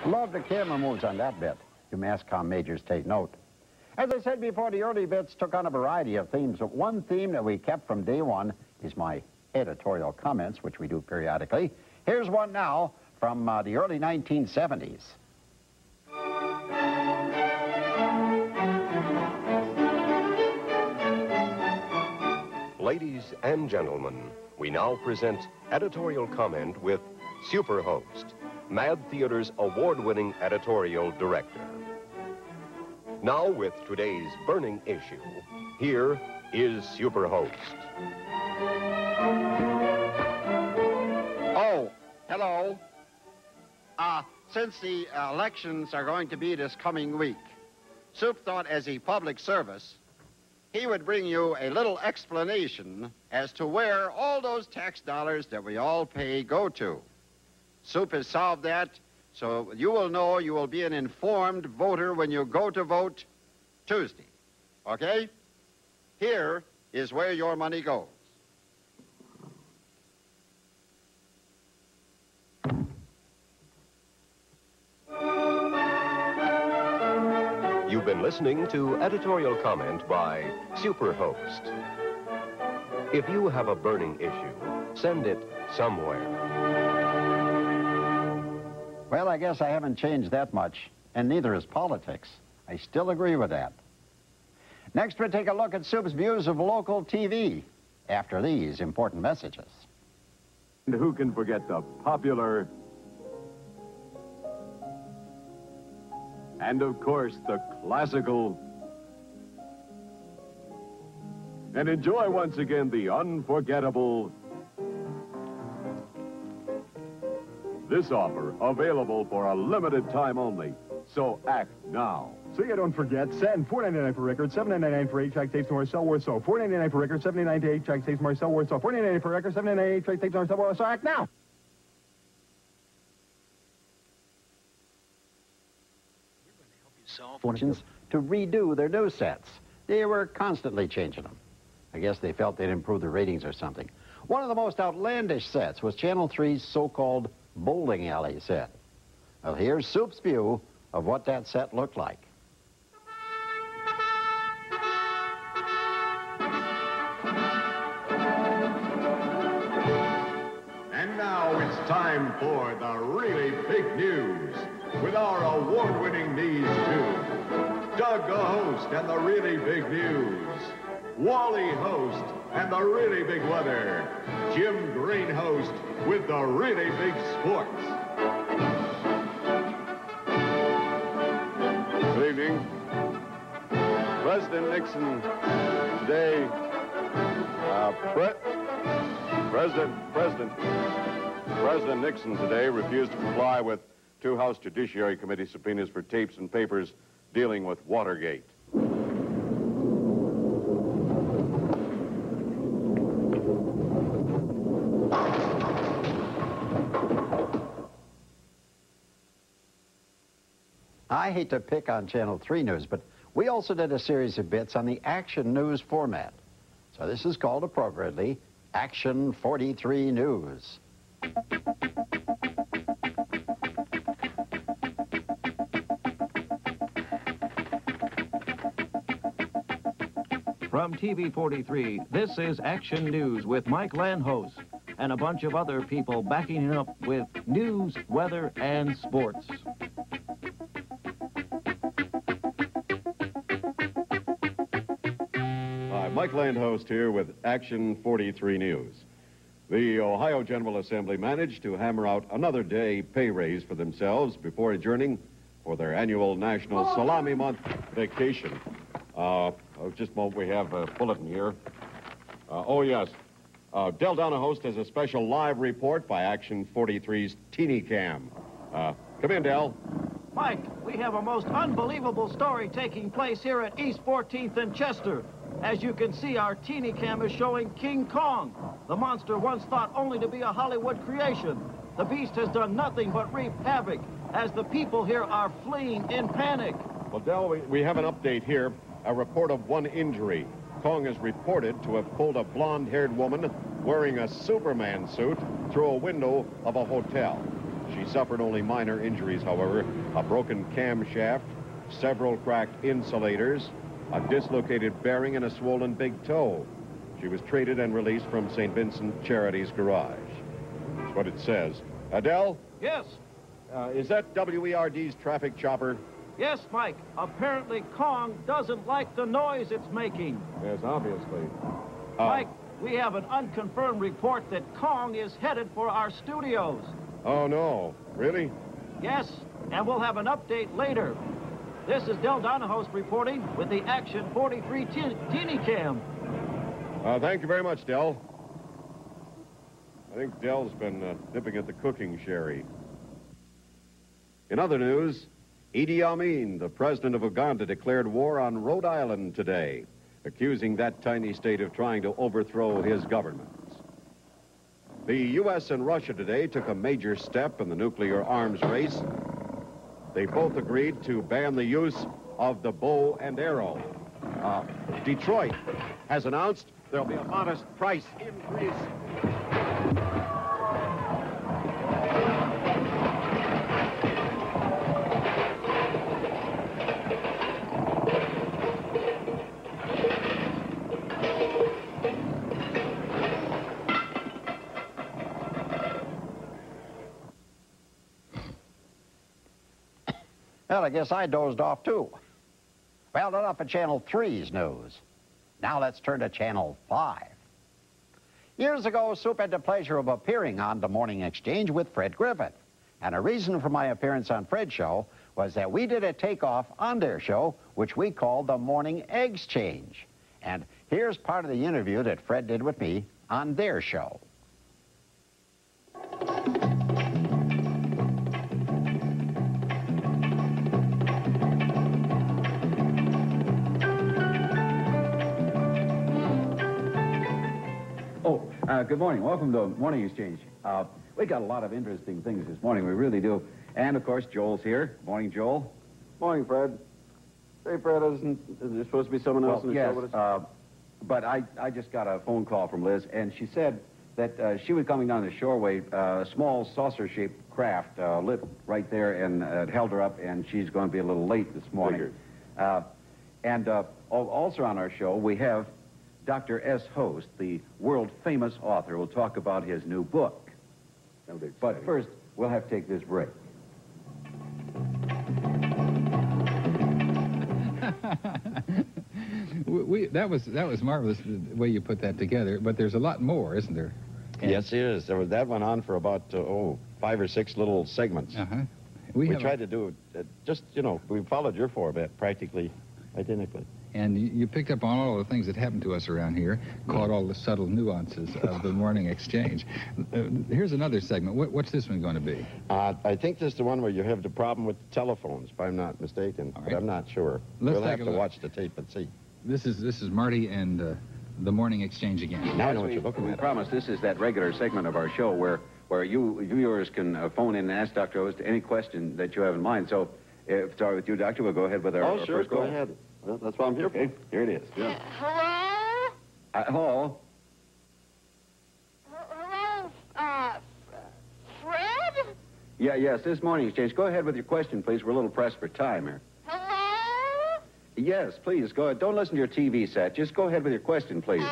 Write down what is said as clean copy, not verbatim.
Love the camera moves on that bit. You mass-comm majors take note. As I said before, the early bits took on a variety of themes, but one theme that we kept from day one is my editorial comments, which we do periodically. Here's one now from the early 1970s. Ladies and gentlemen, we now present editorial comment with SuperHost, Mad Theater's award-winning editorial director. Now with today's burning issue, here is SuperHost. Oh, hello. Since the elections are going to be this coming week, Soup thought as a public service, he would bring you a little explanation as to where all those tax dollars that we all pay go to. Soup has solved that, so you will know, you will be an informed voter when you go to vote Tuesday. Okay? Here is where your money goes. You've been listening to editorial comment by SuperHost. If you have a burning issue, send it somewhere. Well, I guess I haven't changed that much, and neither is politics. I still agree with that. Next, we'll take a look at Soup's views of local TV after these important messages. And who can forget the popular and, of course, the classical, and enjoy once again the unforgettable. This offer available for a limited time only, so act now. So you don't forget, send $4.99 for records, $7.99 for 8-track tapes to Marcel Warsaw, $4.99 for records, $7.99 to 8-track tapes to Marcel Warsaw, $4.99 for records, $7.99 to 8-track tapes to Marcel Warsaw. Act now! Fortunes to redo their news sets. They were constantly changing them. I guess they felt they'd improve the ratings or something. One of the most outlandish sets was Channel 3's so-called bowling alley set. Well, here's Soup's view of what that set looked like. And now it's time for the really big news with our award-winning These Two. Doug, the host, and the really big news. Wally, host, and the really big weather. Jim Green, host, with the really big sports. Good evening. President Nixon today, President Nixon today refused to comply with two House Judiciary Committee subpoenas for tapes and papers dealing with Watergate. I hate to pick on Channel 3 News, but we also did a series of bits on the Action News format. So this is called appropriately Action 43 News. From TV 43, this is Action News with Mike Lanhos and a bunch of other people backing it up with news, weather, and sports. Hi, Mike Landhost here with Action 43 News. The Ohio General Assembly managed to hammer out another day pay raise for themselves before adjourning for their annual National Salami Month vacation. Just a moment, we have a bulletin here. Oh, yes. Del Donahost has a special live report by Action 43's Teeny Cam. Come in, Del. Mike, we have a most unbelievable story taking place here at East 14th and Chester. As you can see, our teeny cam is showing King Kong, the monster once thought only to be a Hollywood creation. The beast has done nothing but reap havoc as the people here are fleeing in panic. Well, Del, we have an update here. A report of one injury. Kong is reported to have pulled a blonde-haired woman wearing a Superman suit through a window of a hotel. She suffered only minor injuries, however, a broken camshaft, several cracked insulators, a dislocated bearing, and a swollen big toe. She was treated and released from St. Vincent Charities Garage. That's what it says. Adele? Yes. Is that WERD's traffic chopper? Yes, Mike. Apparently Kong doesn't like the noise it's making. Yes, obviously. Mike, we have an unconfirmed report that Kong is headed for our studios. Oh, no. Really? Yes, and we'll have an update later. This is Del Donahost reporting with the Action 43 Teeny Cam. Thank you very much, Del. I think Del's been nipping at the cooking sherry. In other news, Idi Amin, the president of Uganda, declared war on Rhode Island today, accusing that tiny state of trying to overthrow his government. The U.S. and Russia today took a major step in the nuclear arms race. They both agreed to ban the use of the bow and arrow. Detroit has announced there'll be a modest price increase. Well, I guess I dozed off, too. Well, enough of Channel 3's news. Now let's turn to Channel 5. Years ago, Soup had the pleasure of appearing on The Morning Exchange with Fred Griffith. And a reason for my appearance on Fred's show was that we did a takeoff on their show, which we called The Morning Exchange. And here's part of the interview that Fred did with me on their show. Good morning. Welcome to Morning Exchange. We got a lot of interesting things this morning. We really do. And, of course, Joel's here. Morning, Joel. Morning, Fred. Hey, Fred, is there supposed to be someone else in the show with us? But I just got a phone call from Liz, and she said that she was coming down the shoreway, a small saucer-shaped craft lit right there, and it held her up, and she's going to be a little late this morning. Also on our show, we have Dr. S. Host, the world-famous author, will talk about his new book. But first, we'll have to take this break. That was marvelous the way you put that together. But there's a lot more, isn't there? And yes, there is. That went on for about 5 or 6 little segments. We tried to do it. We followed your format practically identically. And you picked up on all the things that happened to us around here, caught all the subtle nuances of the Morning Exchange. Here's another segment. What's this one going to be? I think this is the one where you have the problem with the telephones, if I'm not mistaken. Right. But I'm not sure. We'll have to watch the tape and see. This is Marty and the Morning Exchange again. Now I know what you're looking at. We promise this is that regular segment of our show where you viewers can phone in and ask Dr. Host any question that you have in mind. So if it's all right with you, Doctor, we'll go ahead with our sure, first call. Go ahead. Well, that's what I'm here for. Here it is. Yeah. Hello? Hello? Hello, Fred? Yes, this Morning Exchange. Go ahead with your question, please. We're a little pressed for time here. Hello? Yes, please, go ahead. Don't listen to your TV set. Just go ahead with your question, please.